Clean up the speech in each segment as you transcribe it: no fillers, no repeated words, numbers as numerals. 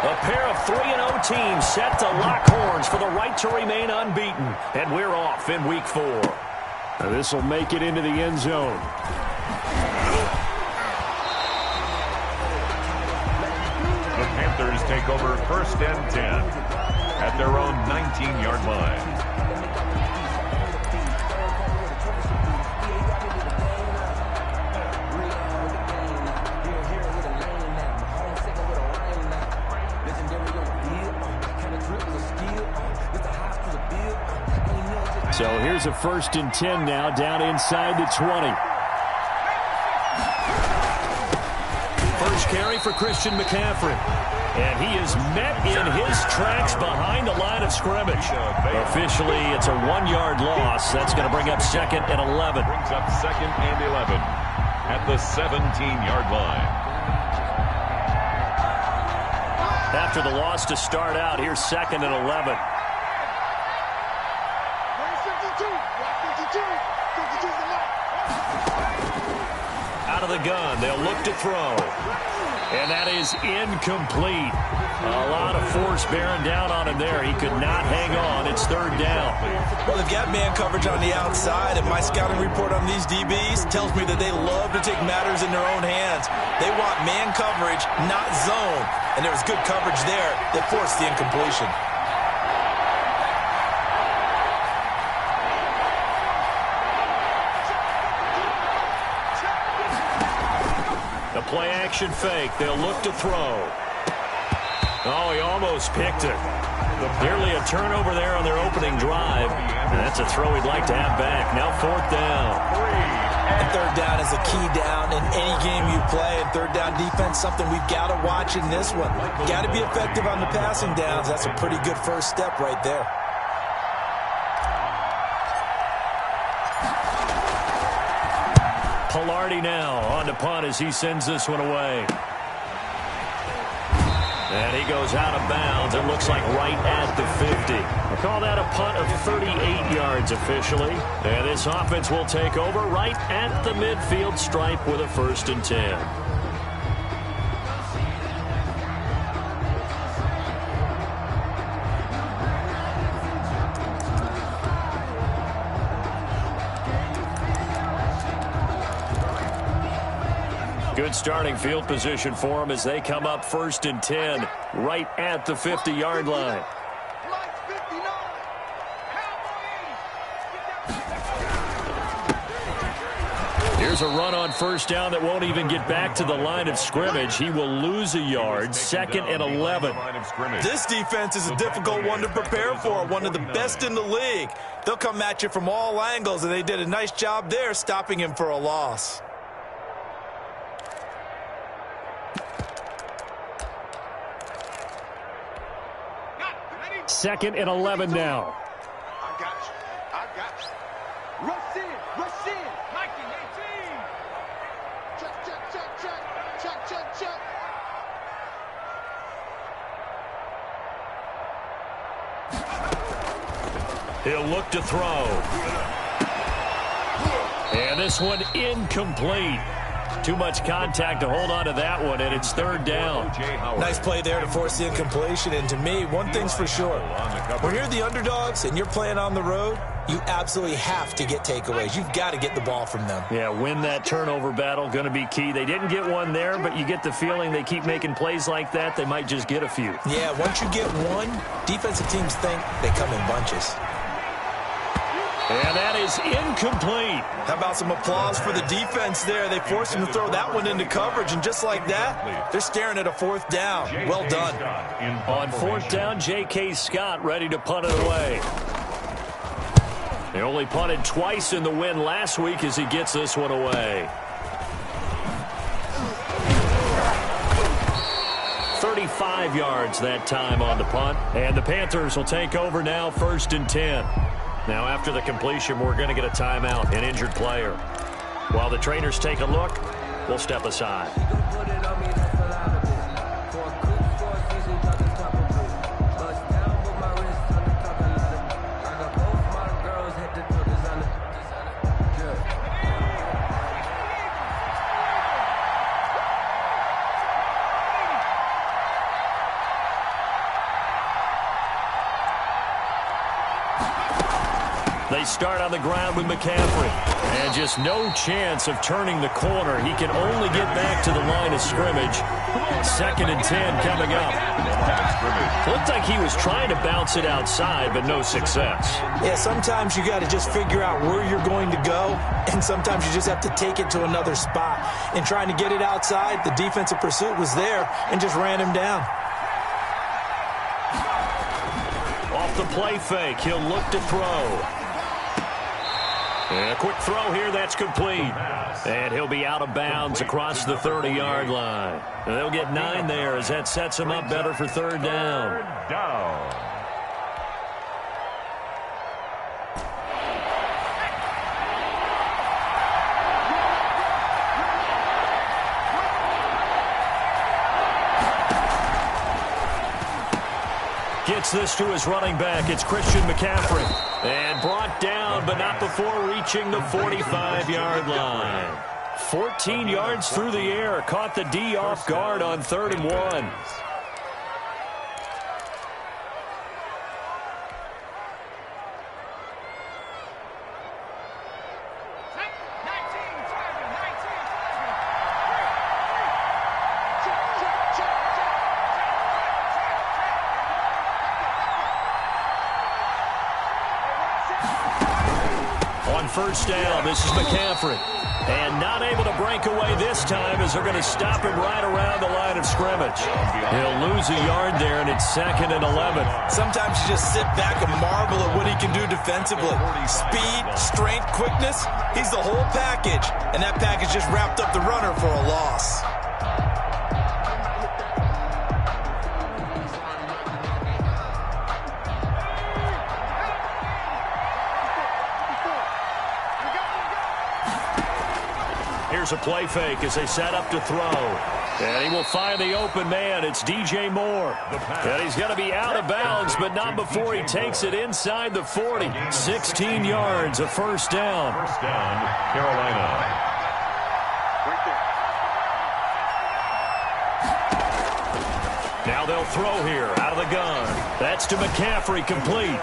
A pair of 3-0 teams set to lock horns for the right to remain unbeaten. And we're off in Week 4. This will make it into the end zone. The Panthers take over 1st and 10 at their own 19-yard line. So here's a 1st and 10 now, down inside the 20. First carry for Christian McCaffrey. And he is met in his tracks behind the line of scrimmage. Officially, it's a 1-yard loss. That's going to bring up 2nd and 11. Brings up 2nd and 11 at the 17-yard line. After the loss to start out, here's 2nd and 11. Out of the gun, they'll look to throw. And that is incomplete. A lot of force bearing down on him there. He could not hang on. It's 3rd down. Well, they've got man coverage on the outside, and my scouting report on these DBs tells me that they love to take matters in their own hands. They want man coverage, not zone. And there was good coverage there that forced the incompletion. The play-action fake. They'll look to throw. Oh, he almost picked it. Nearly a turnover there on their opening drive. And that's a throw he'd like to have back. Now 4th down. And 3rd down is a key down in any game you play. And 3rd down defense, something we've got to watch in this one. Got to be effective on the passing downs. That's a pretty good first step right there. Pilardi now on to punt as he sends this one away. And he goes out of bounds. It looks like right at the 50. We'll call that a punt of 38 yards officially. And this offense will take over right at the midfield stripe with a 1st and 10. Good starting field position for them as they come up 1st and 10 right at the 50-yard line. Here's a run on 1st down that won't even get back to the line of scrimmage. He will lose a yard. 2nd and 11. This defense is a difficult one to prepare for, one of the best in the league. They'll come at you from all angles, and they did a nice job there stopping him for a loss. 2nd and 11 now. I got you. I got you. Rush in. Rush in. 1918. Check, check, check, check. Check, check, check. He'll look to throw. And this one incomplete. Too much contact to hold on to that one, and it's 3rd down. Nice play there to force the incompletion. And to me, one thing's for sure. When you're the underdogs and you're playing on the road, you absolutely have to get takeaways. You've got to get the ball from them. Yeah, win that turnover battle, going to be key. They didn't get one there, but you get the feeling they keep making plays like that, they might just get a few. Yeah, once you get one, defensive teams think they come in bunches. And that is incomplete. How about some applause for the defense there? They forced him to throw that one into coverage, and just like that, they're staring at a 4th down. Well done. On 4th down, J.K. Scott ready to punt it away. They only punted twice in the win last week as he gets this one away. 35 yards that time on the punt. And the Panthers will take over now 1st and 10. Now, after the completion, we're going to get a timeout, an injured player. While the trainers take a look, we'll step aside. They start on the ground with McCaffrey. And just no chance of turning the corner. He can only get back to the line of scrimmage. 2nd and 10 coming up. Looked like he was trying to bounce it outside, but no success. Yeah, sometimes you got to just figure out where you're going to go, and sometimes you just have to take it to another spot. And trying to get it outside, the defensive pursuit was there and just ran him down. Off the play fake, he'll look to throw. And a quick throw here, that's complete. And he'll be out of bounds across the 30-yard line. And they'll get 9 there as that sets him up better for 3rd down. Gets this to his running back. It's Christian McCaffrey. And brought down, but not before reaching the 45-yard line. 14 yards through the air. Caught the D off guard on 3rd and 1. First down, this is McCaffrey. And not able to break away this time as they're going to stop him right around the line of scrimmage. He'll lose a yard there, and it's 2nd and 11. Sometimes you just sit back and marvel at what he can do defensively. Speed, strength, quickness, he's the whole package. And that package just wrapped up the runner for a loss. Here's a play fake as they set up to throw. And he will find the open man. It's DJ Moore. And he's going to be out of bounds, but not before he takes it inside the 40. 16 yards, a first down. First down, Carolina. Now they'll throw here out of the gun. That's to McCaffrey, complete.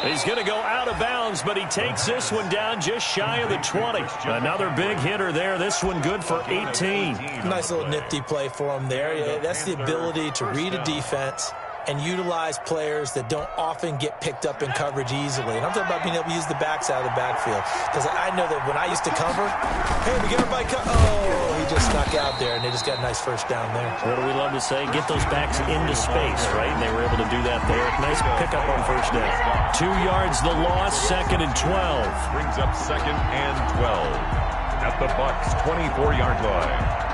He's going to go out of bounds, but he takes this one down just shy of the 20. Another big hitter there. This one good for 18. Nice little nifty play for him there. Yeah, that's the ability to read a defense and utilize players that don't often get picked up in coverage easily. And I'm talking about being able to use the backside of the backfield. Because I know that when I used to cover, hey, we got everybody oh, he just snuck out there, and they just got a nice first down there. What do we love to say? Get those backs into space, right? And they were able to do that there. Nice pickup on first down. 2 yards the loss, 2nd and 12. Brings up 2nd and 12 at the Bucs' 24-yard line.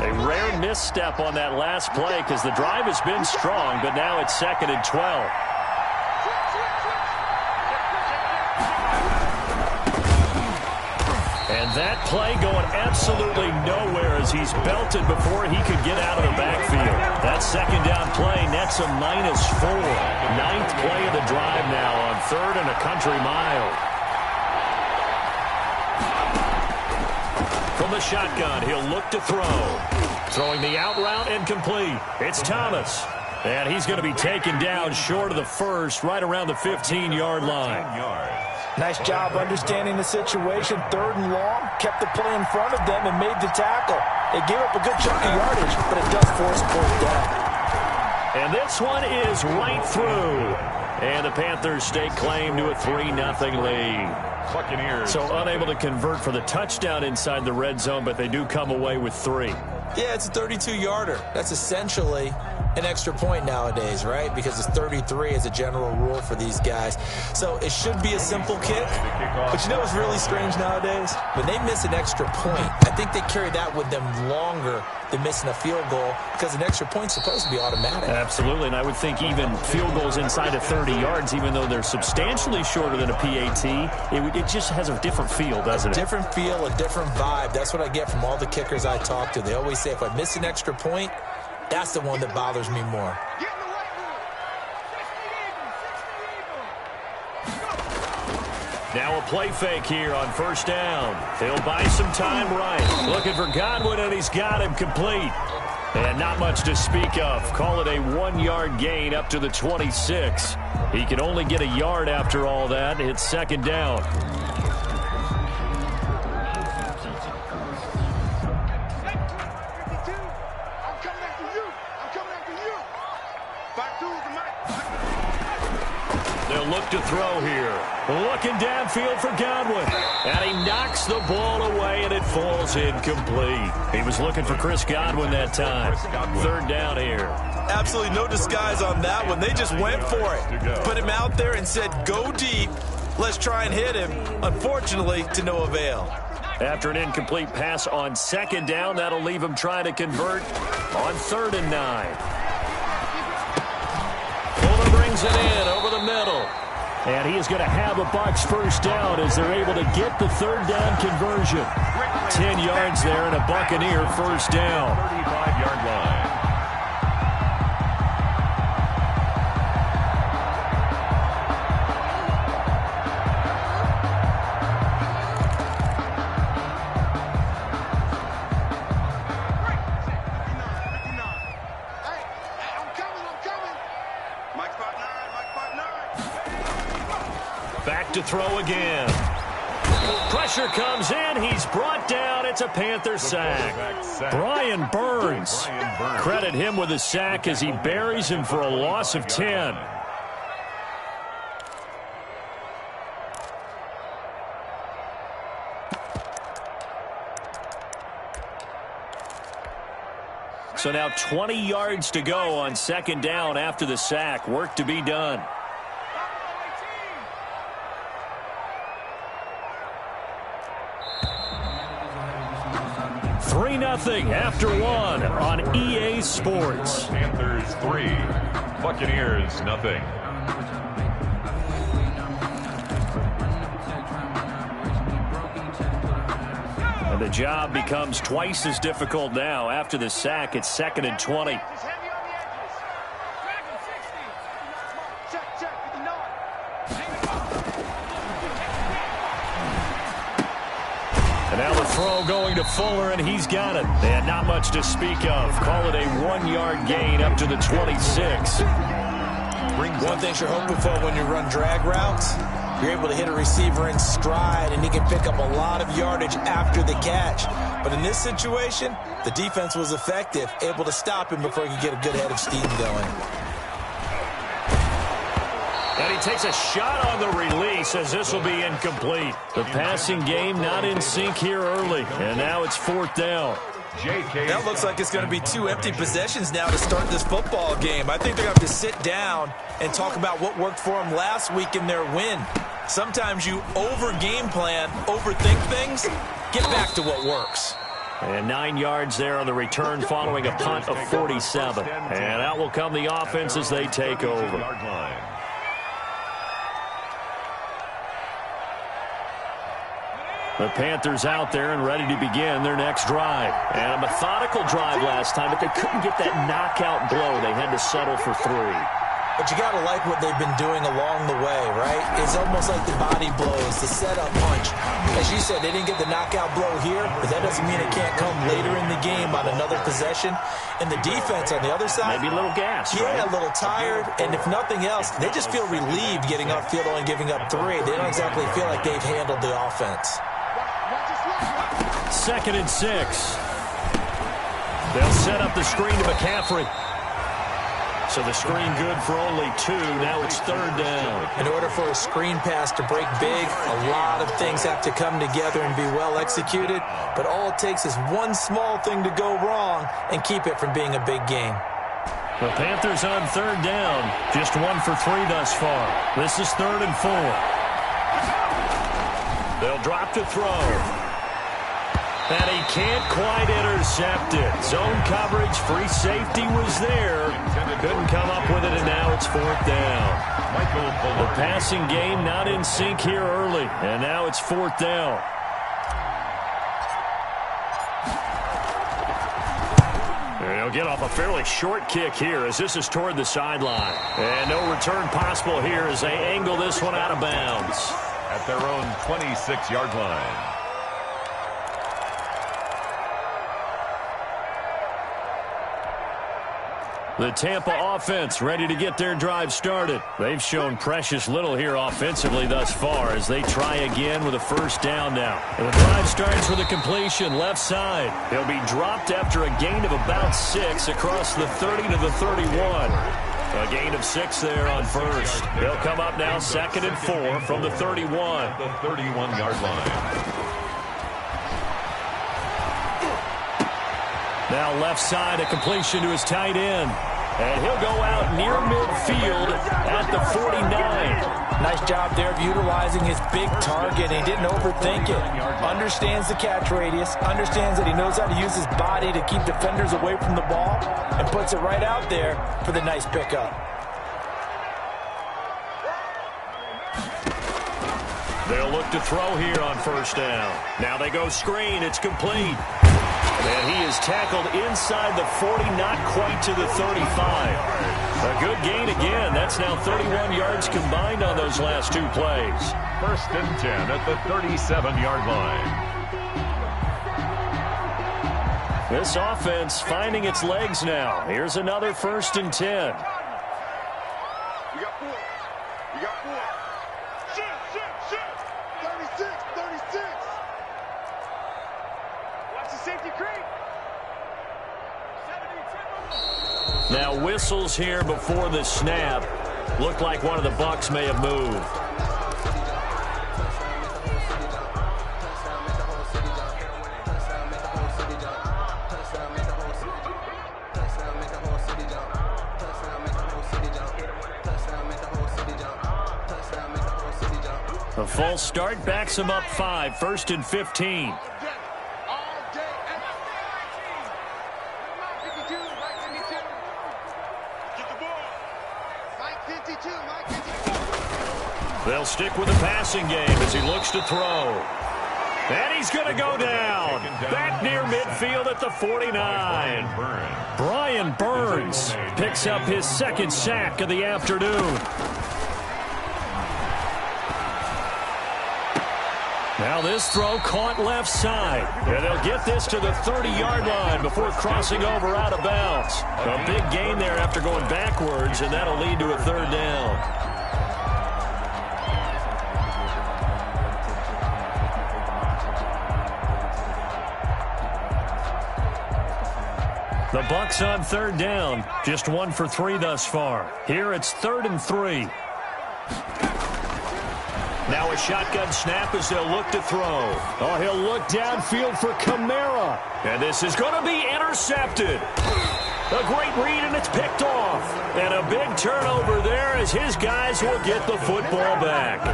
A rare misstep on that last play because the drive has been strong, but now it's 2nd and 12. And that play going absolutely nowhere as he's belted before he could get out of the backfield. That 2nd down play nets a -4. 9th play of the drive now on 3rd and a country mile. From the shotgun, he'll look to throw. Throwing the out route and complete. It's Thomas. And he's going to be taken down short of the first, right around the 15-yard line. Nice job understanding the situation. 3rd and long, kept the play in front of them and made the tackle. They gave up a good chunk of yardage, but it does force 4th down. And this one is right through. And the Panthers stake claim to a 3-0 lead. Buccaneers. So unable to convert for the touchdown inside the red zone, but they do come away with 3. Yeah, it's a 32-yarder. That's essentially an extra point nowadays, right? Because it's 33 as a general rule for these guys. So it should be a simple kick. But you know what's really strange nowadays? When they miss an extra point, I think they carry that with them longer than missing a field goal because an extra point's supposed to be automatic. Absolutely, and I would think even field goals inside of 30 yards, even though they're substantially shorter than a PAT, it just has a different feel, doesn't it? A different feel, a different vibe. That's what I get from all the kickers I talk to. They always say if I miss an extra point, that's the one that bothers me more. Now a play fake here on first down. He'll buy some time right. Looking for Godwin, and he's got him complete. And not much to speak of. Call it a 1-yard gain up to the 26. He can only get a yard after all that. It's second down. They'll look to throw here. Looking downfield for Godwin. And he knocks the ball away, and it falls incomplete. He was looking for Chris Godwin that time. Third down here. Absolutely no disguise on that one. They just went for it. Put him out there and said, go deep. Let's try and hit him. Unfortunately, to no avail. After an incomplete pass on second down, that'll leave him trying to convert on 3rd and 9. Fuller brings it in over the middle. And he is going to have a Bucs first down as they're able to get the 3rd down conversion. 10 yards there and a Buccaneer first down. 35-yard line. Back to throw again. Pressure comes in. He's brought down. It's a Panther sack. Brian Burns. Credit him with a sack as he buries him for a loss of 10. So now 20 yards to go on second down after the sack. Work to be done. 3-0 after 1 on EA Sports. Panthers 3, Buccaneers nothing. And the job becomes twice as difficult now. After the sack, it's 2nd and 20. And now the throw going to Fuller, and he's got it. And not much to speak of. Call it a 1-yard gain up to the 26. One thing you're hoping for when you run drag routes, you're able to hit a receiver in stride, and he can pick up a lot of yardage after the catch. But in this situation, the defense was effective, able to stop him before he could get a good head of steam going. And he takes a shot on the release as this will be incomplete. The passing game not in sync here early. And now it's 4th down. That looks like it's going to be 2 empty possessions now to start this football game. I think they're going to have to sit down and talk about what worked for them last week in their win. Sometimes you over-game plan, overthink things, get back to what works. And 9 yards there on the return following a punt of 47. And out will come the offense as they take over. The Panthers out there and ready to begin their next drive. And a methodical drive last time, but they couldn't get that knockout blow. They had to settle for 3. But you got to like what they've been doing along the way, right? It's almost like the body blows, the setup punch. As you said, they didn't get the knockout blow here, but that doesn't mean it can't come later in the game on another possession. And the defense on the other side, maybe a little gas, yeah, right? A little tired. And if nothing else, they just feel relieved getting off field only giving up 3. They don't exactly feel like they've handled the offense. 2nd and 6. They'll set up the screen to McCaffrey. So the screen good for only 2. Now it's 3rd down. In order for a screen pass to break big, a lot of things have to come together and be well executed. But all it takes is one small thing to go wrong and keep it from being a big game. The Panthers on 3rd down. Just 1 for 3 thus far. This is 3rd and 4. They'll drop to throw. And he can't quite intercept it. Zone coverage, free safety was there. Couldn't come up with it, and now it's 4th down. The passing game not in sync here early, and now it's 4th down. He'll get off a fairly short kick here as this is toward the sideline. And no return possible here as they angle this one out of bounds. at their own 26-yard line. The Tampa offense ready to get their drive started. They've shown precious little here offensively thus far as they try again with a first down now. And the drive starts with a completion left side. He'll be dropped after a gain of about 6 across the 30 to the 31. A gain of 6 there on first. They'll come up now 2nd and 4 from the 31. The 31-yard line. Now left side, a completion to his tight end. And he'll go out near midfield at the 49. Nice job there of utilizing his big target. He didn't overthink it. Understands the catch radius. Understands that he knows how to use his body to keep defenders away from the ball. And puts it right out there for the nice pickup. They'll look to throw here on first down. Now they go screen. It's complete. And he is tackled inside the 40, not quite to the 35. A good gain again. That's now 31 yards combined on those last 2 plays. 1st and 10 at the 37-yard line. This offense finding its legs now. Here's another 1st and 10. You got 4. You got 4. Shoot. 36. Watch the safety creep. Now whistles here before the snap. Looked like one of the Bucs may have moved. A false start backs him up 5, 1st and 15. They'll stick with the passing game as he looks to throw. And he's going to go down. Back near midfield at the 49. Brian Burns picks up his 2nd sack of the afternoon. Now this throw caught left side. And they'll get this to the 30-yard line before crossing over out of bounds. A big gain there after going backwards, and that'll lead to a 3rd down. The Bucs on 3rd down. Just 1 for 3 thus far. Here it's 3rd and 3. Now a shotgun snap as they'll look to throw. Oh, he'll look downfield for Kamara. And this is going to be intercepted. A great read, and it's picked off. And a big turnover there as his guys will get the football back.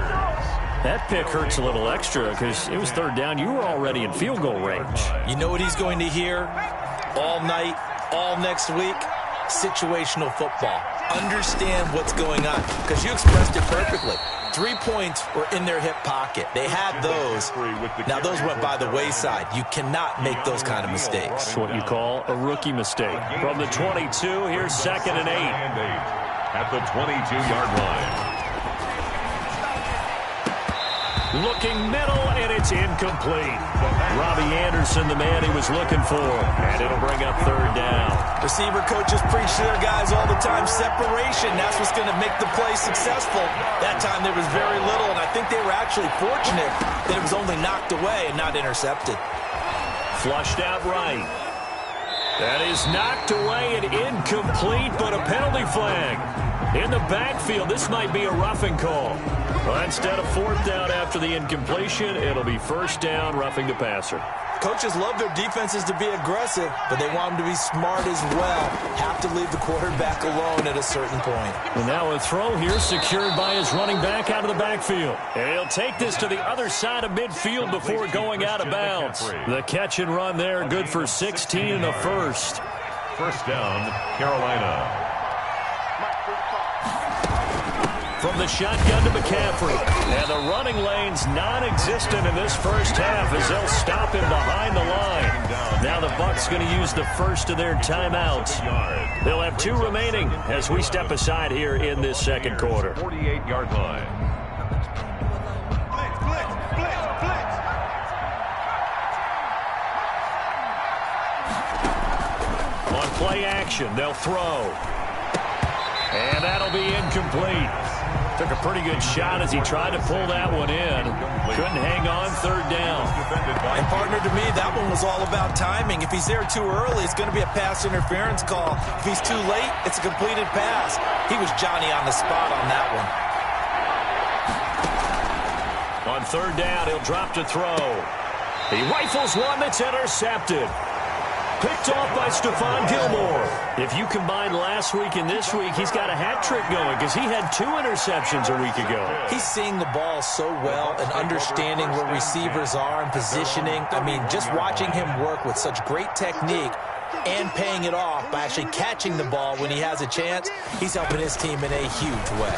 That pick hurts a little extra because it was 3rd down. You were already in field goal range. You know what he's going to hear all night, all next week? Situational football. Understand what's going on because you expressed it perfectly. 3 points were in their hip pocket. They had those. Now, those went by the wayside. You cannot make those kind of mistakes. That's what you call a rookie mistake. From the 22, here's 2nd and 8. At the 22-yard line. Looking middle, and it's incomplete. Robbie Anderson, the man he was looking for. And it'll bring up 3rd down. Receiver coaches preach to their guys all the time. Separation, that's what's going to make the play successful. That time there was very little, and I think they were actually fortunate that it was only knocked away and not intercepted. Flushed out right. That is knocked away and incomplete, but a penalty flag. In the backfield, this might be a roughing call. Well, instead of 4th down after the incompletion, it'll be 1st down, roughing the passer. Coaches love their defenses to be aggressive, but they want them to be smart as well. Have to leave the quarterback alone at a certain point. And now a throw here secured by his running back out of the backfield. And he'll take this to the other side of midfield before going out of bounds. The catch and run there, good for 16 and a 1st. 1st down, Carolina. From the shotgun to McCaffrey. And the running lane's non-existent in this first half as they'll stop him behind the line. Now the Bucs going to use the first of their timeouts. They'll have 2 remaining as we step aside here in this 2nd quarter. 48-yard line. play action. They'll throw. And that'll be incomplete. Took a pretty good shot as he tried to pull that one in. Couldn't hang on, third down. And partner, to me, that one was all about timing. If he's there too early, it's going to be a pass interference call. If he's too late, it's a completed pass. He was Johnny on the spot on that one. On third down, he'll drop to throw. He rifles one that's intercepted. Picked off by Stephon Gilmore. If you combine last week and this week, he's got a hat trick going because he had 2 interceptions a week ago. He's seeing the ball so well and understanding where receivers are and positioning. I mean, just watching him work with such great technique and paying it off by actually catching the ball when he has a chance, he's helping his team in a huge way.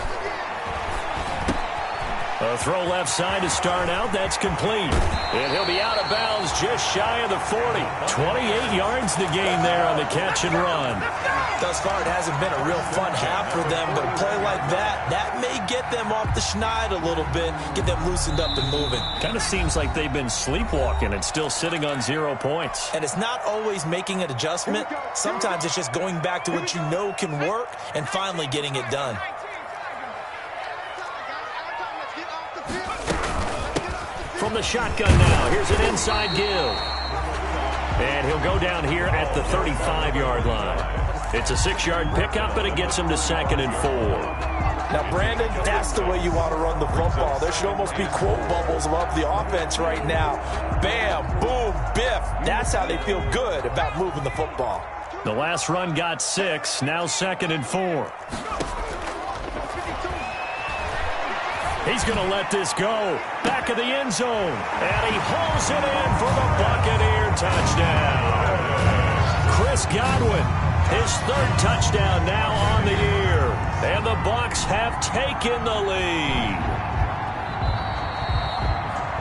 A throw left side to start out. That's complete. And he'll be out of bounds just shy of the 40. 28 yards to gain there on the catch and run. Thus far, it hasn't been a real fun half for them, but a play like that may get them off the schneid a little bit, get them loosened up and moving. Kind of seems like they've been sleepwalking and still sitting on 0 points. And it's not always making an adjustment. Sometimes it's just going back to what you know can work and finally getting it done. From the shotgun now, here's an inside give. And he'll go down here at the 35-yard line. It's a 6-yard pickup, and it gets him to 2nd and 4. Now, Brandon, that's the way you want to run the football. There should almost be quote bubbles above the offense right now. Bam, boom, biff. That's how they feel good about moving the football. The last run got 6, now 2nd and 4. He's going to let this go. Back of the end zone. And he hauls it in for the Buccaneer touchdown. Chris Godwin, his 3rd touchdown now on the year. And the Bucs have taken the lead.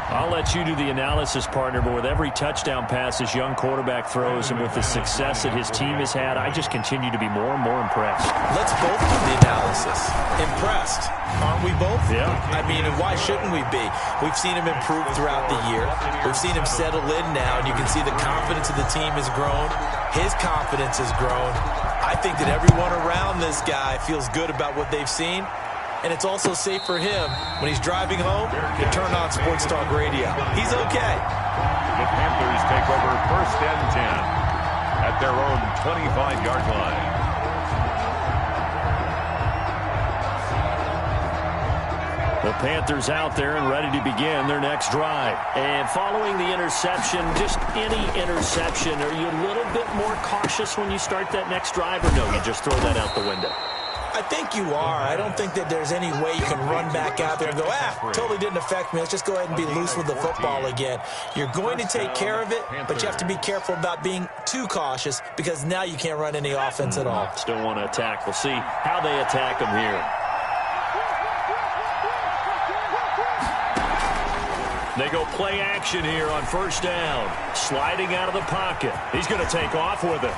I'll let you do the analysis, partner, but with every touchdown pass this young quarterback throws and with the success that his team has had, I just continue to be more and more impressed. Let's both do the analysis. Impressed. Aren't we both? Yeah. I mean, and why shouldn't we be? We've seen him improve throughout the year. We've seen him settle in now, and you can see the confidence of the team has grown. His confidence has grown. I think that everyone around this guy feels good about what they've seen. And it's also safe for him when he's driving home to turn on Sports Talk Radio. He's okay. The Panthers take over 1st and 10 at their own 25-yard line. The Panthers out there and ready to begin their next drive. And following the interception, just any interception, are you a little bit more cautious when you start that next drive, or no, you just throw that out the window? I think you are. I don't think that there's any way you can run back out there and go, totally didn't affect me. Let's just go ahead and be loose with the football again. You're going to take care of it, but you have to be careful about being too cautious because now you can't run any offense at all. Still want to attack. We'll see how they attack them here. They go play action here on 1st down. Sliding out of the pocket. He's going to take off with it.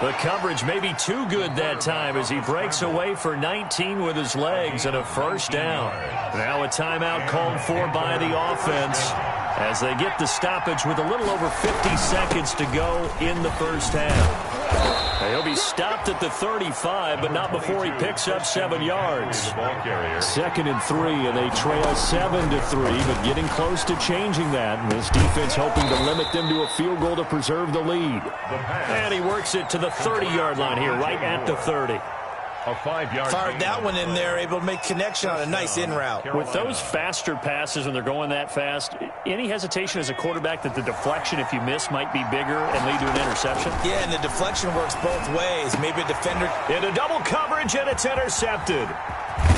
The coverage may be too good that time as he breaks away for 19 with his legs and a 1st down. Now a timeout called for by the offense as they get the stoppage with a little over 50 seconds to go in the 1st half. He'll be stopped at the 35, but not before he picks up 7 yards. 2nd and 3, and they trail 7-3, but getting close to changing that. And this defense hoping to limit them to a field goal to preserve the lead. And he works it to the 30-yard line here, right at the 30. A 5-yard. Fired that one in there, able to make connection on a nice in route. With those faster passes when they're going that fast, any hesitation as a quarterback that the deflection, if you miss, might be bigger and lead to an interception? Yeah, and the deflection works both ways. Maybe a defender into double coverage, and it's intercepted.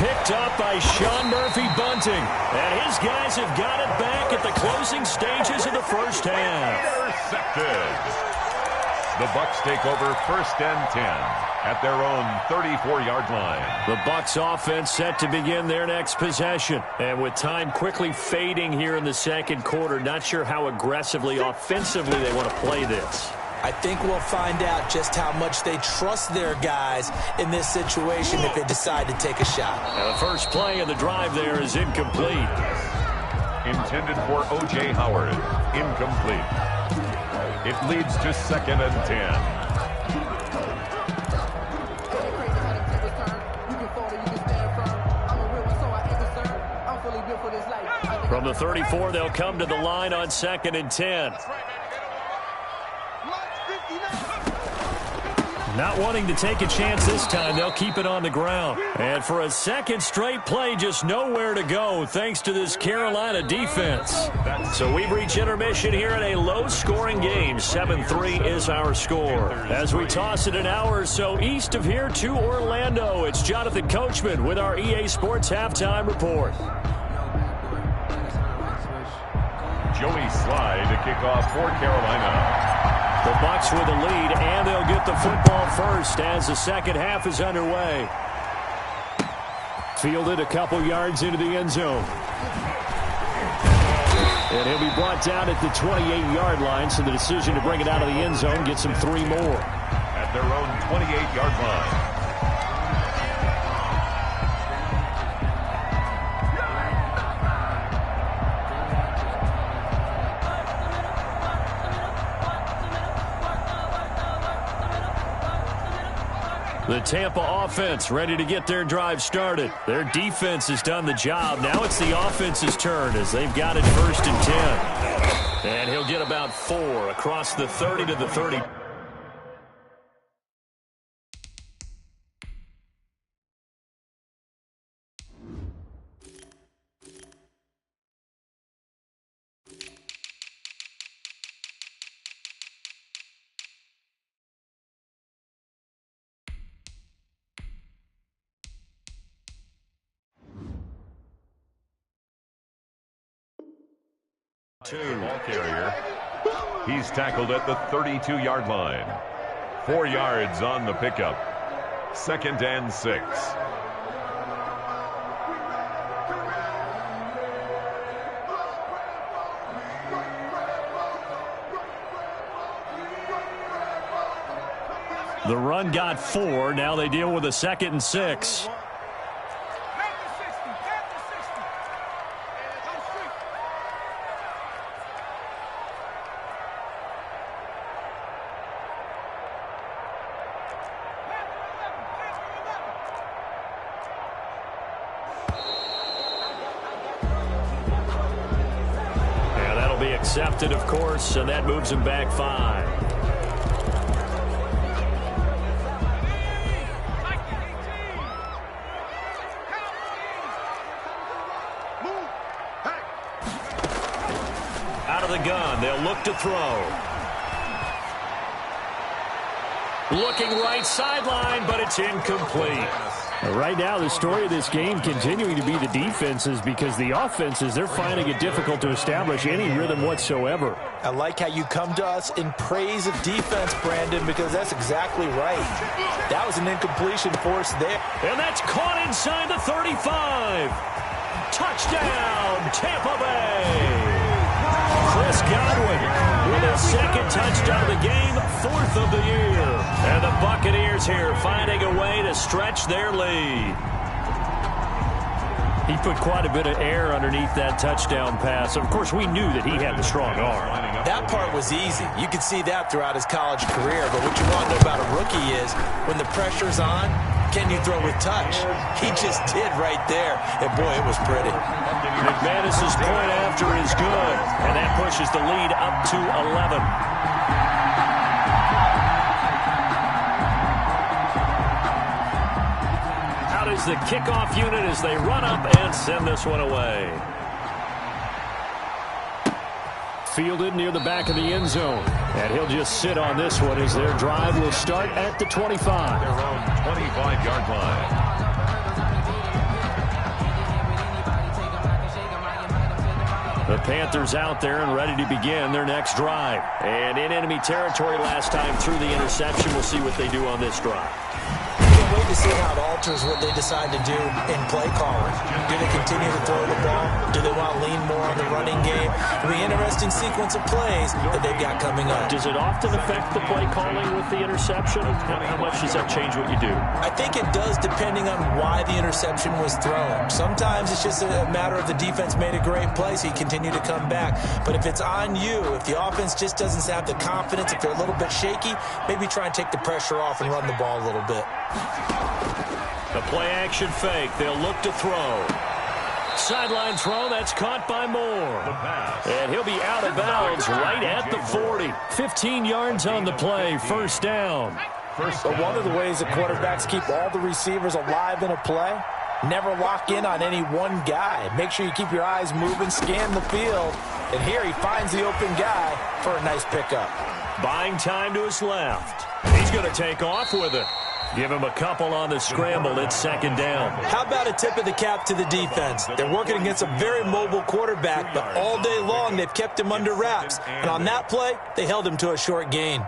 Picked up by Sean Murphy-Bunting. And his guys have got it back at the closing stages of the 1st half. Intercepted. The Bucs take over 1st and 10 at their own 34-yard line. The Bucs offense set to begin their next possession. And with time quickly fading here in the 2nd quarter, not sure how aggressively, offensively they want to play this. I think we'll find out just how much they trust their guys in this situation if they decide to take a shot. Now the first play of the drive there is incomplete. Intended for O.J. Howard. Incomplete. It leads to 2nd and 10. From the 34, they'll come to the line on 2nd and 10. Not wanting to take a chance this time, they'll keep it on the ground. And for a second straight play, just nowhere to go thanks to this Carolina defense. So we've reached intermission here in a low-scoring game. 7-3 is our score. As we toss it an hour or so east of here to Orlando, it's Jonathan Coachman with our EA Sports Halftime Report. Joey Slye to kick off for Carolina. The Bucs with the lead, and they'll get the football first as the second half is underway. Fielded a couple yards into the end zone. And he'll be brought down at the 28-yard line, so the decision to bring it out of the end zone gets him 3 more. At their own 28-yard line. The Tampa offense ready to get their drive started. Their defense has done the job. Now it's the offense's turn as they've got it 1st and 10. And he'll get about 4 across the 30 to the 30. Ball carrier. He's tackled at the 32-yard line. 4 yards on the pickup. 2nd and 6. The run got 4. Now they deal with a 2nd and 6. Accepted, of course, and that moves him back 5. Out of the gun, they'll look to throw. Looking right sideline, but it's incomplete. Right now, the story of this game continuing to be the defenses, because the offenses, they're finding it difficult to establish any rhythm whatsoever. I like how you come to us in praise of defense, Brandon, because that's exactly right. That was an incompletion force there. And that's caught inside the 35. Touchdown, Tampa Bay. Chris Godwin with his 2nd touchdown of the game, 4th of the year. And the Buccaneers here finding a way to stretch their lead. He put quite a bit of air underneath that touchdown pass. Of course, we knew that he had the strong arm. That part was easy. You could see that throughout his college career. But what you want to know about a rookie is when the pressure's on, can you throw with touch? He just did right there. And, boy, it was pretty. McManus's point after is good. And that pushes the lead up to 11. Out is the kickoff unit as they run up and send this one away. Fielded near the back of the end zone. And he'll just sit on this one as their drive will start at the 25. Their own 25-yard line. The Panthers out there and ready to begin their next drive. And in enemy territory last time through the interception. We'll see what they do on this drive. Can't wait to see how it alters what they decide to do in play calling. Do they continue to throw the ball? Do they want to lean more on the running game? It'll be an interesting sequence of plays that they've got coming up. Does it often affect the play calling with the interception? How much does that change what you do? I think it does depending on why the interception was thrown. Sometimes it's just a matter of the defense made a great play, so you continue to come back. But if it's on you, if the offense just doesn't have the confidence, if they're a little bit shaky, maybe try and take the pressure off and run the ball a little bit. The play action fake. They'll look to throw. Sideline throw, that's caught by Moore. The pass. And he'll be out of bounds right at the 40. 15 yards on the play, first down. But one of the ways that quarterbacks keep all the receivers alive in a play, never lock in on any one guy. Make sure you keep your eyes moving, scan the field. And here he finds the open guy for a nice pickup. Buying time to his left. He's going to take off with it. Give him a couple on the scramble. It's second down. How about a tip of the cap to the defense? They're working against a very mobile quarterback, but all day long they've kept him under wraps. And on that play, they held him to a short gain.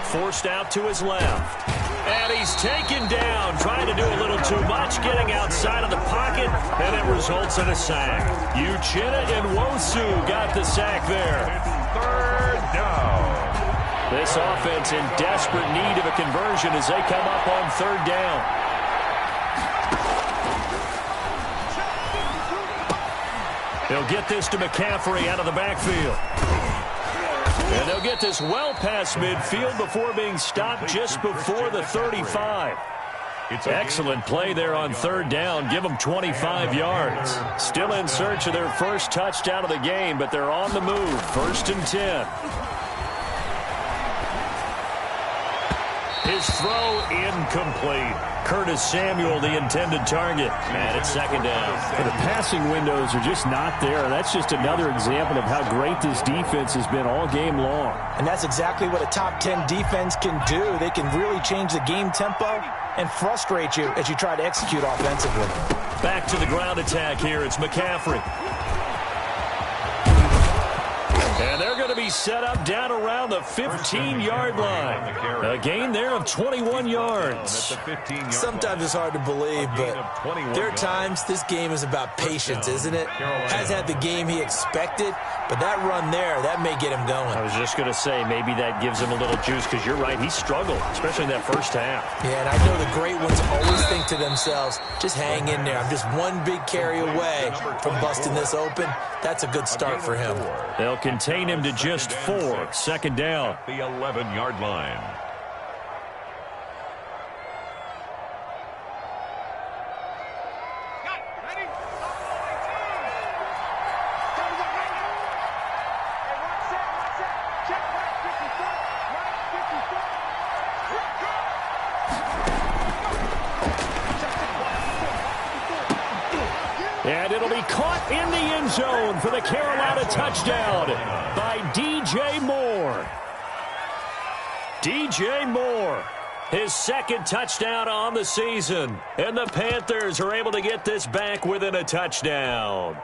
Forced out to his left. And he's taken down, trying to do a little too much, getting outside of the pocket, and it results in a sack. Uchenna and Wosu got the sack there. Third down. This offense in desperate need of a conversion as they come up on third down. They'll get this to McCaffrey out of the backfield. And they'll get this well past midfield before being stopped just before the 35. Excellent play there on third down. Give them 25 yards. Still in search of their first touchdown of the game, but they're on the move. First and 10. His throw incomplete. Curtis Samuel, the intended target. And it's second down. The passing windows are just not there. That's just another example of how great this defense has been all game long. And that's exactly what a top 10 defense can do. They can really change the game tempo and frustrate you as you try to execute offensively. Back to the ground attack here. It's McCaffrey. And they're going to be set up down around the 15-yard line. A gain there of 21 yards. Sometimes it's hard to believe, but there are times this game is about patience, isn't it? Has had the game he expected, but that run there, that may get him going. I was just going to say, maybe that gives him a little juice, because you're right, he struggled, especially in that first half. Yeah, and I know the great ones always think to themselves, just hang in there. I'm just one big carry away from busting this open. That's a good start for him. They'll contain him to just 4. Second down. The 11-yard line. And it'll be caught in the end zone for the Carolina touchdown by DJ Moore. DJ Moore, his second touchdown on the season. And the Panthers are able to get this back within a touchdown.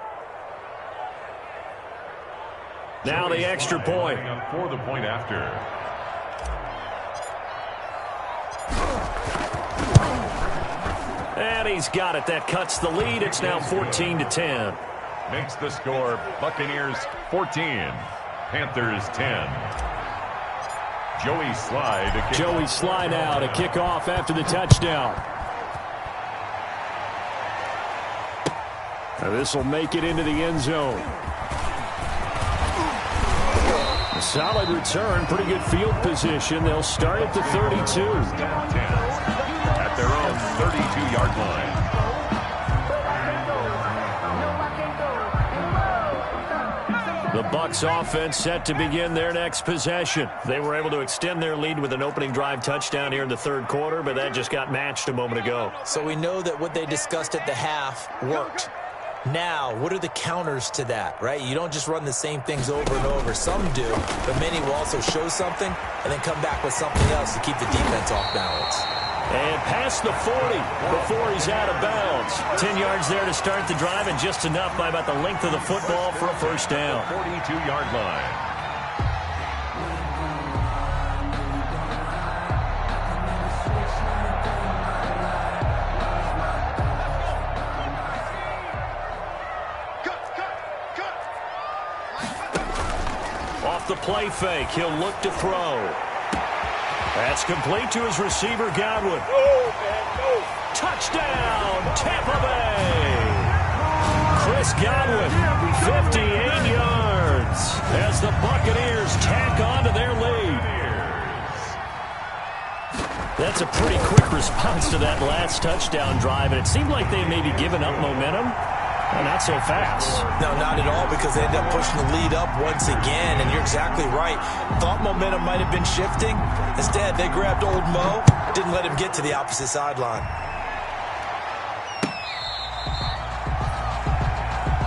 Now the extra point. For the point after. And he's got it. That cuts the lead. It's now 14-10. Makes the score Buccaneers 14, Panthers 10. Joey Sly now to kick off after the touchdown. Now this will make it into the end zone. A solid return, pretty good field position. They'll start at the 32. At their own 32-yard line. The Bucs offense set to begin their next possession. They were able to extend their lead with an opening drive touchdown here in the third quarter, but that just got matched a moment ago. So we know that what they discussed at the half worked. Now, what are the counters to that, right? You don't just run the same things over and over. Some do, but many will also show something and then come back with something else to keep the defense off balance. And past the 40 before he's out of bounds. 10 yards there to start the drive, and just enough by about the length of the football for a first down. 42-yard line. Off the play fake, he'll look to throw. That's complete to his receiver, Godwin. Touchdown, Tampa Bay. Chris Godwin, 58 yards as the Buccaneers tack on That's a pretty quick response to that last touchdown drive, and it seemed like they maybe given up momentum. Well, not so fast. No, not at all, because they ended up pushing the lead up once again, and you're exactly right. Thought momentum might have been shifting. Instead, they grabbed old Mo, didn't let him get to the opposite sideline.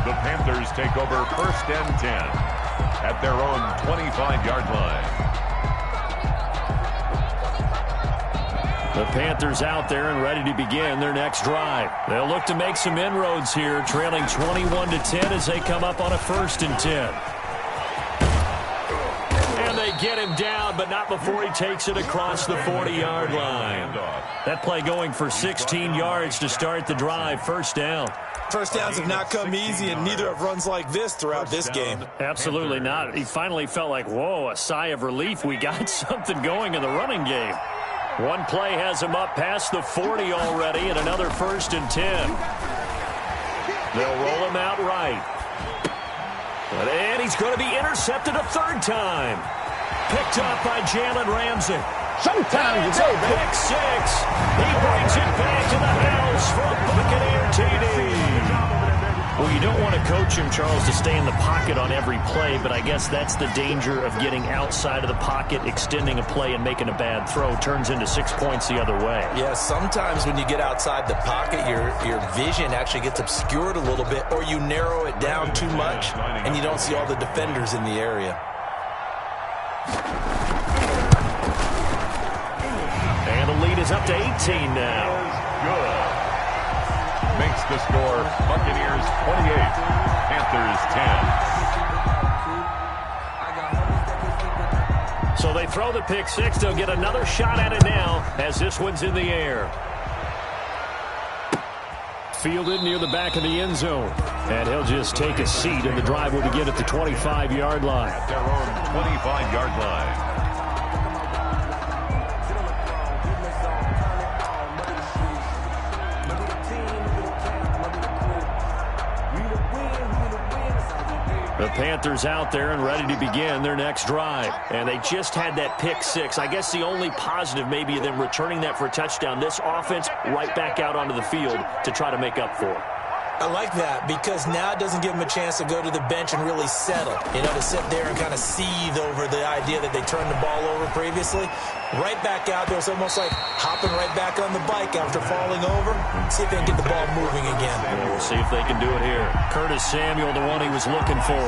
The Panthers take over 1st and 10 at their own 25-yard line. The Panthers out there and ready to begin their next drive. They'll look to make some inroads here, trailing 21-10 as they come up on a 1st and 10. And they get him down, but not before he takes it across the 40-yard line. That play going for 16 yards to start the drive. 1st down. First downs have not come easy, and neither have runs like this throughout this game. Absolutely not. He finally felt like, whoa, a sigh of relief. We got something going in the running game. One play has him up past the 40 already, and another 1st and 10. They'll roll him out right. And he's going to be intercepted a 3rd time. Picked up by Jalen Ramsey. Sometimes it's a pick 6. He brings it back to the house for a Buccaneer TD. Well, you don't want to coach him, Charles, to stay in the pocket on every play, but I guess that's the danger of getting outside of the pocket, extending a play, and making a bad throw. Turns into 6 points the other way. Yeah, sometimes when you get outside the pocket, your vision actually gets obscured a little bit, or you narrow it down too much, and you don't see all the defenders in the area. And the lead is up to 18 now. Good. Makes the score Buccaneers 28, Panthers 10. So they throw the pick 6. They'll get another shot at it now as this one's in the air. Fielded near the back of the end zone. And he'll just take a seat, and the drive will begin at the 25-yard line. At their own 25-yard line. The Panthers out there and ready to begin their next drive. And they just had that pick 6. I guess the only positive maybe of them returning that for a touchdown. This offense right back out onto the field to try to make up for it. I like that because now it doesn't give them a chance to go to the bench and really settle. You know, to sit there and kind of seethe over the idea that they turned the ball over previously. Right back out there. It's almost like hopping right back on the bike after falling over. See if they can get the ball moving again. We'll see if they can do it here. Curtis Samuel, the one he was looking for.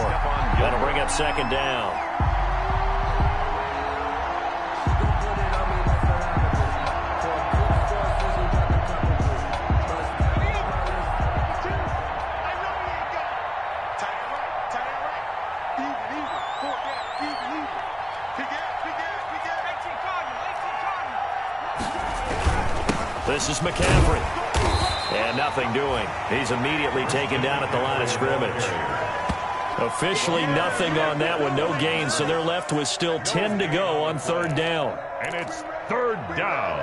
That'll bring up 2nd down. This is McCaffrey. And nothing doing. He's immediately taken down at the line of scrimmage. Officially nothing on that one. No gain. So they're left with still 10 to go on 3rd down. And it's 3rd down.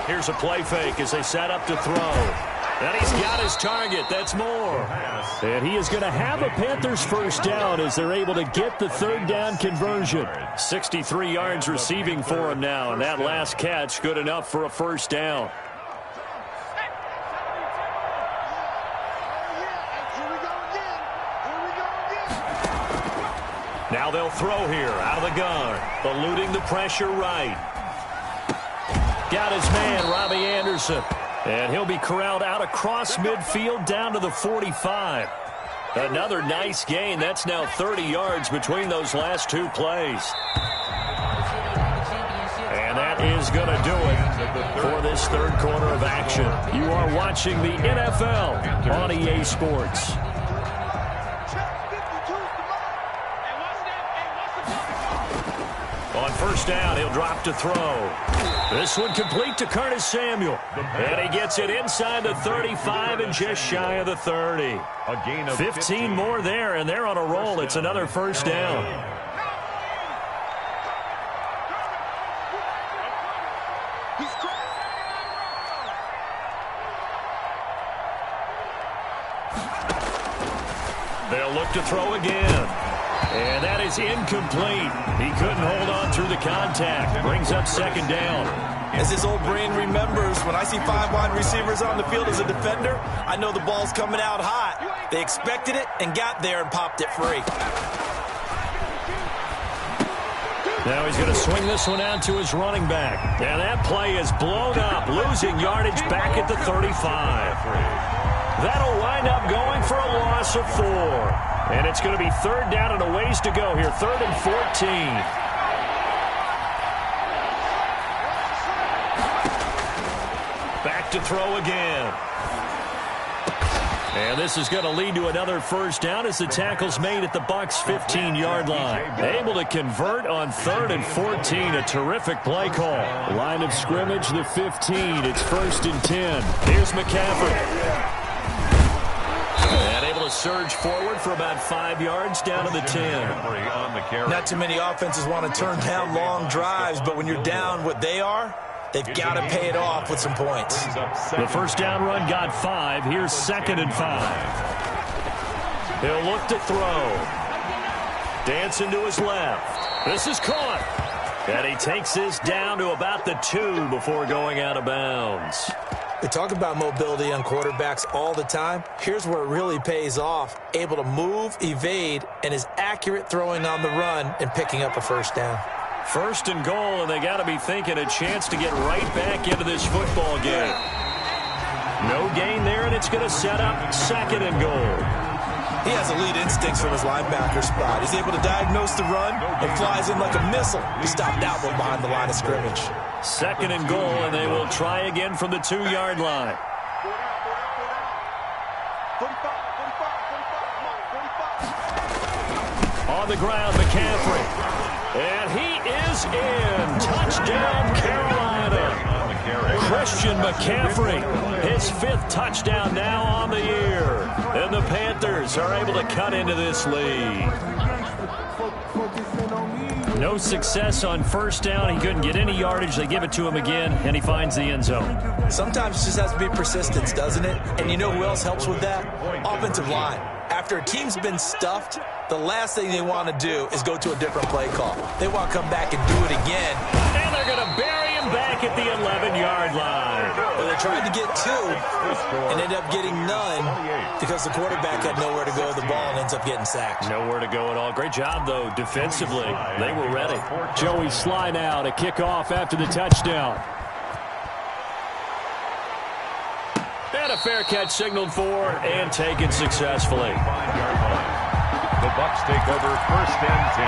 Here's a play fake as they set up to throw. And he's got his target. That's more. And he is going to have a Panthers 1st down as they're able to get the 3rd down conversion. 63 yards receiving for him now. And that last catch good enough for a 1st down. Now they'll throw here out of the gun. Eluding the pressure right. Got his man, Robbie Anderson. And he'll be corralled out across midfield down to the 45. Another nice gain. That's now 30 yards between those last 2 plays. And that is going to do it for this 3rd quarter of action. You are watching the NFL on EA Sports. On 1st down, he'll drop to throw. This one complete to Curtis Samuel. And he gets it inside the 35 and just shy of the 30. A gain of 15 more there, and they're on a roll. It's another 1st down. look to throw again. And that is incomplete. He couldn't hold on through the contact. Brings up second down. As his old brain remembers, when I see 5 wide receivers on the field as a defender, I know the ball's coming out hot. They expected it and got there and popped it free. Now he's going to swing this one out to his running back. And that play is blown up, losing yardage back at the 35. That'll wind up going for a loss of 4. And it's going to be third down and a ways to go here, 3rd and 14. Back to throw again. And this is going to lead to another first down as the tackle's made at the Bucs' 15-yard line. Able to convert on 3rd and 14. A terrific play call. Line of scrimmage, the 15. It's 1st and 10. Here's McCaffrey. And able to surge forward for about 5 yards down to the 10. Not too many offenses want to turn down long drives, but when you're down what they are, they've got to pay it off with some points. The first down run got 5. Here's 2nd and 5. He'll look to throw. Dancing to his left. This is caught. And he takes this down to about the 2 before going out of bounds. We talk about mobility on quarterbacks all the time. Here's where it really pays off. Able to move, evade, and is accurate throwing on the run and picking up a first down. 1st and goal, and they got to be thinking a chance to get right back into this football game. No gain there, and it's going to set up 2nd and goal. He has elite instincts from his linebacker spot. He's able to diagnose the run and flies in like a missile to stop that one behind the line of scrimmage. 2nd and goal, and they will try again from the 2-yard line. On the ground, McCaffrey. And he is in. Touchdown, Carolina. Christian McCaffrey, his 5th touchdown now on the year. And the Panthers are able to cut into this lead. No success on first down. He couldn't get any yardage. They give it to him again, and he finds the end zone. Sometimes it just has to be persistence, doesn't it? And you know who else helps with that? Offensive line. After a team's been stuffed, the last thing they want to do is go to a different play call. They want to come back and do it again. And they're going to bury him back at the 11-yard line. Well, they tried to get 2 and ended up getting none because the quarterback had nowhere to go with the ball and ends up getting sacked. Nowhere to go at all. Great job, though, defensively. They were ready. Joey Sly now to kick off after the touchdown. And a fair catch signaled for and taken successfully. 5-yard line. The Bucs take over 1st and 10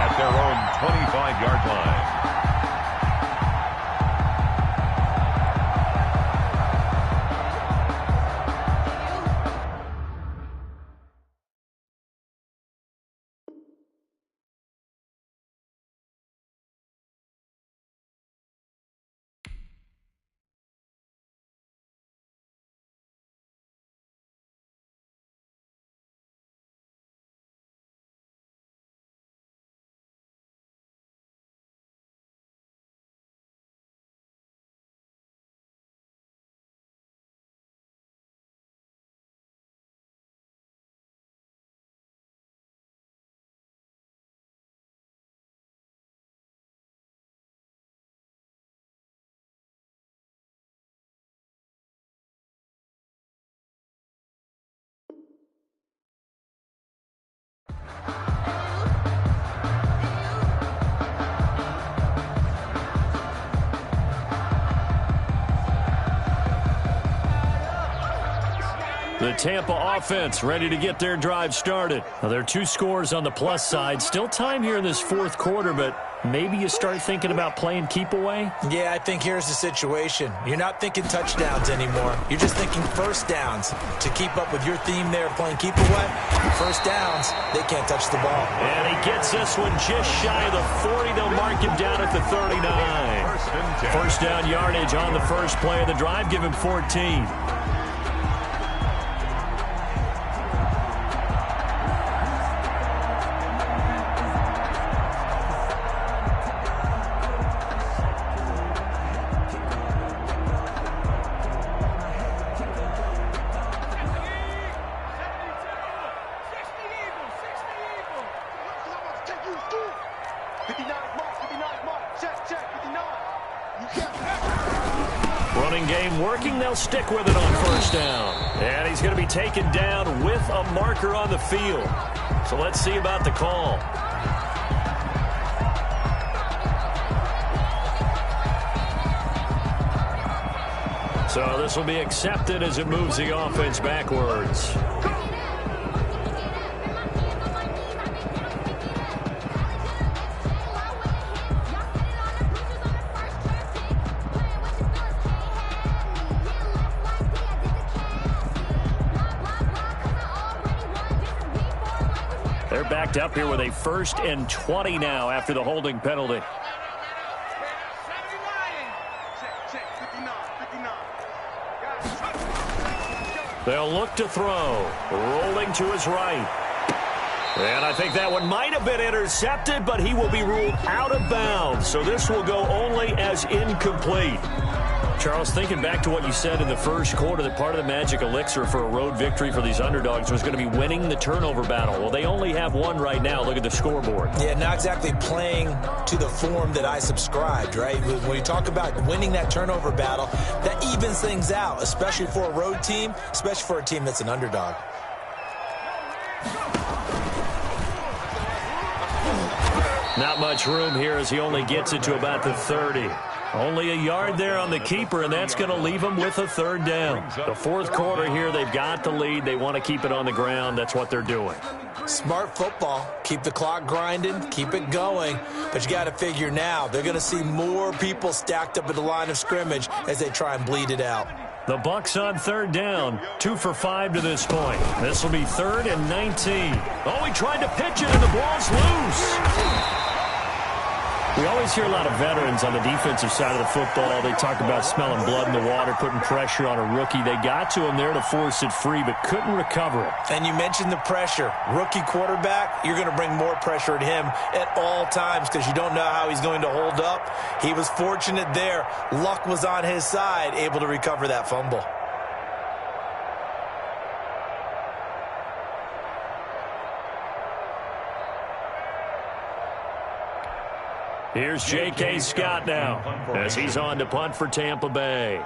at their own 25-yard line. The Tampa offense ready to get their drive started. Now, there are 2 scores on the plus side. Still time here in this 4th quarter, but maybe you start thinking about playing keep away? Yeah, I think here's the situation. You're not thinking touchdowns anymore. You're just thinking first downs. To keep up with your theme there of playing keep away, first downs, they can't touch the ball. And he gets this one just shy of the 40. They'll mark him down at the 39. First down yardage on the first play of the drive. Give him 14. Running game working. They'll stick with it on first down. And he's going to be taken down with a marker on the field. So let's see about the call. So this will be accepted as it moves the offense backwards. They're backed up here with a 1st and 20 now after the holding penalty. They'll look to throw. Rolling to his right. And I think that one might have been intercepted, but he will be ruled out of bounds. So this will go only as incomplete. Charles, thinking back to what you said in the first quarter, that part of the magic elixir for a road victory for these underdogs was going to be winning the turnover battle. Well, they only have one right now. Look at the scoreboard. Yeah, not exactly playing to the form that I subscribed, right? When you talk about winning that turnover battle, that evens things out, especially for a road team, especially for a team that's an underdog. Not much room here as he only gets it to about the 30. Only a yard there on the keeper, and that's going to leave them with a 3rd down. The 4th quarter here, they've got the lead. They want to keep it on the ground. That's what they're doing. Smart football. Keep the clock grinding. Keep it going. But you got to figure now, they're going to see more people stacked up at the line of scrimmage as they try and bleed it out. The Bucs on 3rd down. 2 for 5 to this point. This will be 3rd and 19. Oh, he tried to pitch it, and the ball's loose. We always hear a lot of veterans on the defensive side of the football. They talk about smelling blood in the water, putting pressure on a rookie. They got to him there to force it free, but couldn't recover it. And you mentioned the pressure. Rookie quarterback, you're going to bring more pressure at him at all times because you don't know how he's going to hold up. He was fortunate there. Luck was on his side, able to recover that fumble. Here's J.K. Scott now as he's on to punt for Tampa Bay.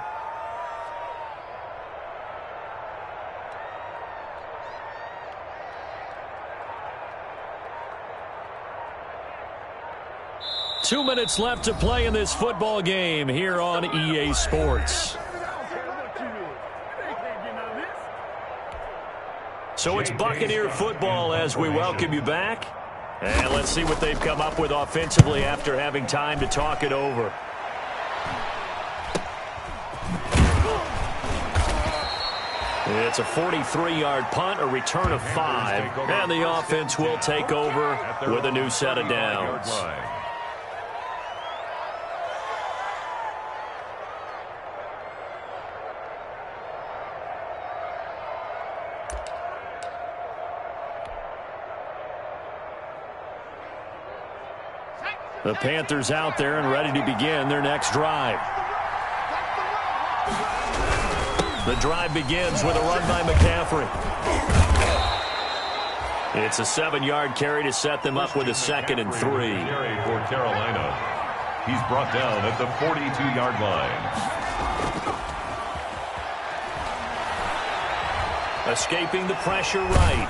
Two minutes left to play in this football game here on EA Sports. So it's Buccaneer football as we welcome you back. And let's see what they've come up with offensively after having time to talk it over. It's a 43-yard punt, a return of 5, and the offense will take over with a new set of downs. The Panthers out there and ready to begin their next drive. The drive begins with a run by McCaffrey. It's a 7-yard carry to set them up with a 2nd and 3. For Carolina. He's brought down at the 42-yard line. Escaping the pressure right.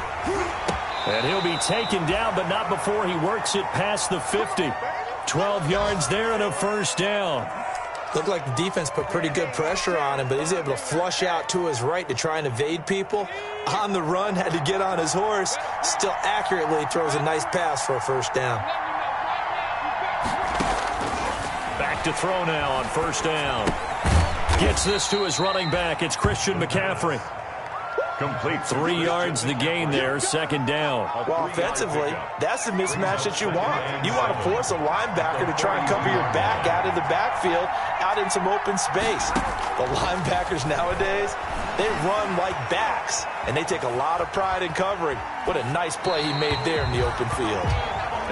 And he'll be taken down, but not before he works it past the 50. 12 yards there and a 1st down. Looked like the defense put pretty good pressure on him, but he's able to flush out to his right to try and evade people. On the run, had to get on his horse. Still accurately throws a nice pass for a 1st down. Back to throw now on 1st down. Gets this to his running back. It's Christian McCaffrey. Complete. 3 yards the gain there, 2nd down. Well, offensively, that's the mismatch that you want. You want to force a linebacker to try and cover your back out of the backfield, out in some open space. The linebackers nowadays, they run like backs, and they take a lot of pride in covering. What a nice play he made there in the open field.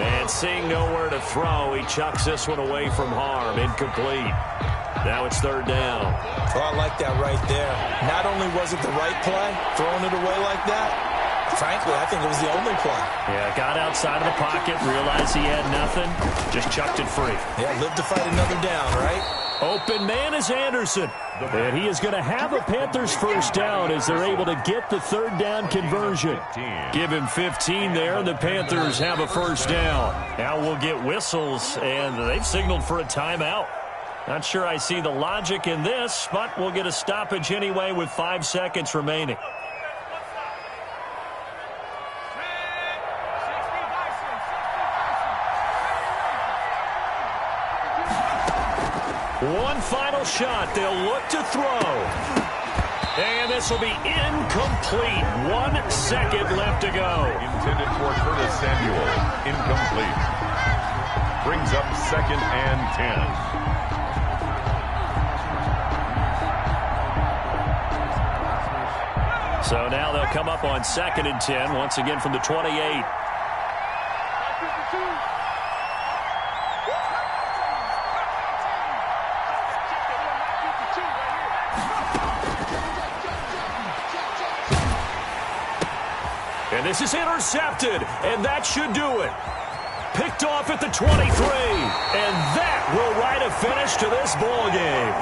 And seeing nowhere to throw, he chucks this one away from harm. Incomplete. Now it's 3rd down. Oh, I like that right there. Not only was it the right play, throwing it away like that, Frankly, I think it was the only play. Yeah, got outside of the pocket, realized he had nothing, just chucked it free. Yeah, live to fight another down, right? Open man is Anderson. And he is going to have a Panthers first down as they're able to get the third down conversion. Give him 15 there, and the Panthers have a first down. Now we'll get whistles, and they've signaled for a timeout. Not sure I see the logic in this, but we'll get a stoppage anyway with 5 seconds remaining. One final shot. They'll look to throw. And this will be incomplete. 1 second left to go. Intended for Curtis Samuel. Incomplete. Brings up 2nd and 10. So now they'll come up on 2nd and 10, once again from the 28. And this is intercepted, and that should do it. Picked off at the 23, and that will write a finish to this ball game.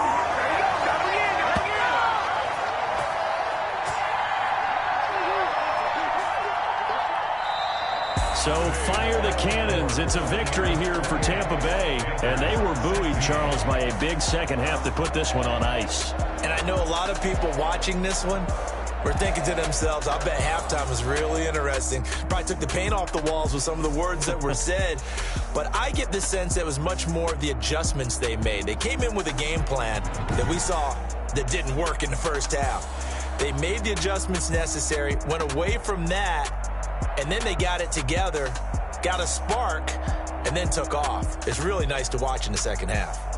So fire the cannons. It's a victory here for Tampa Bay, and they were buoyed, Charles, by a big second half that put this one on ice. And I know a lot of people watching this one were thinking to themselves, I bet halftime was really interesting. Probably took the paint off the walls with some of the words that were said. But I get the sense that it was much more of the adjustments they made. They came in with a game plan that we saw that didn't work in the first half. They made the adjustments necessary, went away from that, and then they got it together, got a spark, and then took off. It's really nice to watch in the second half.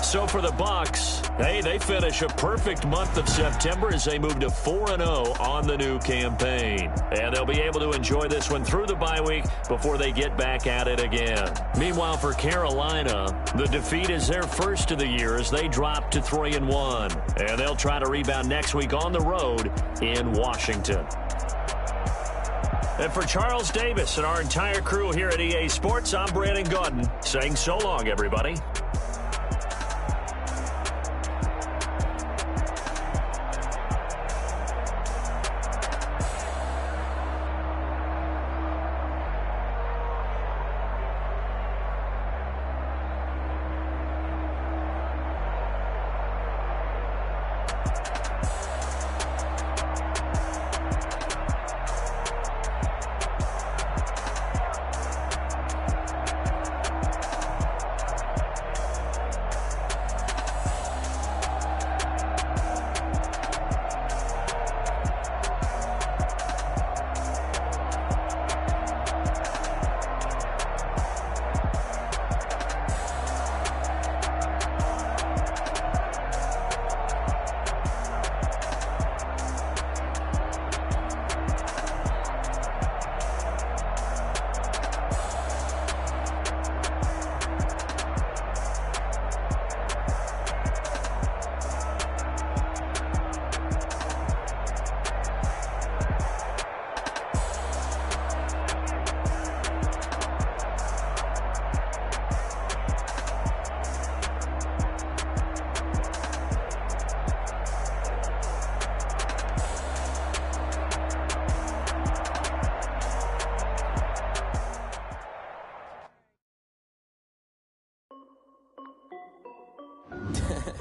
So for the Bucs, hey, they finish a perfect month of September as they move to 4-0 on the new campaign. And they'll be able to enjoy this one through the bye week before they get back at it again. Meanwhile, for Carolina, the defeat is their first of the year as they drop to 3-1. And they'll try to rebound next week on the road in Washington. And for Charles Davis and our entire crew here at EA Sports, I'm Brandon Gaudin saying so long, everybody.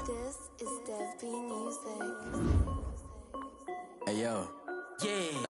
This is Dev B Music. Hey, yo. Yeah.